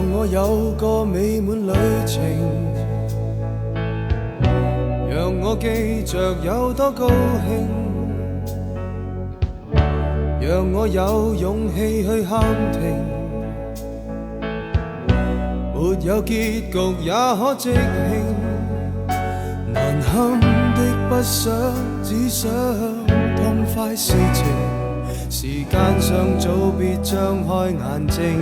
讓我有個美滿旅程，讓我記着有多高興，讓我有勇氣去喊停。沒有結局也可即興，難堪的不想，只想痛快事情。時間尚早，別張開眼睛。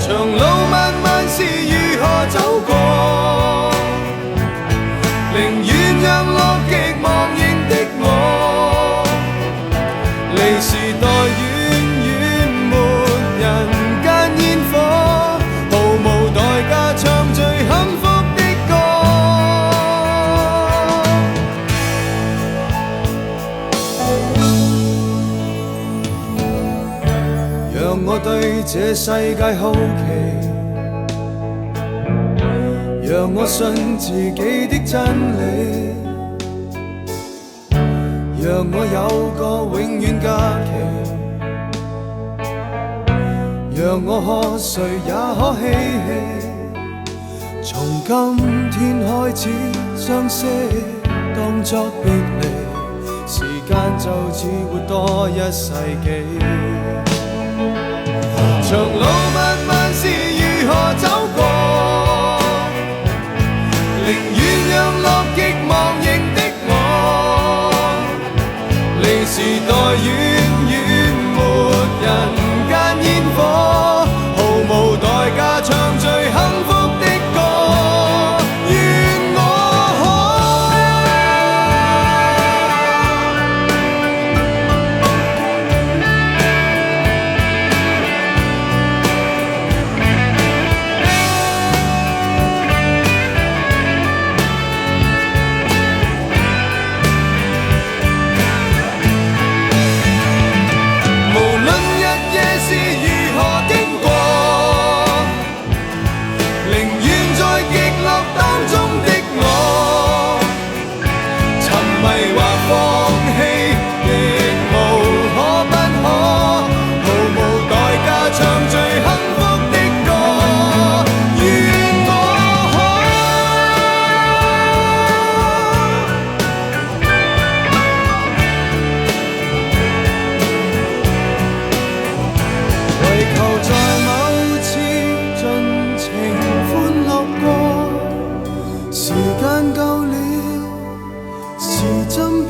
長路漫漫是如何走過，寧願讓樂極忘形的我，離時代遠遠沒人間煙火，毫無代價唱最幸福的歌。讓我對這世界好奇，讓我信自己的真理，讓我有個永遠假期，讓我喝誰也可嬉戲。從今天開始相識，當作別離，時間就似活多一世紀。長路漫漫是如何走過，寧願讓樂極忘形的我，離時代遠遠沒人間煙火，毫無代價唱最幸福的歌。願時間夠了，時針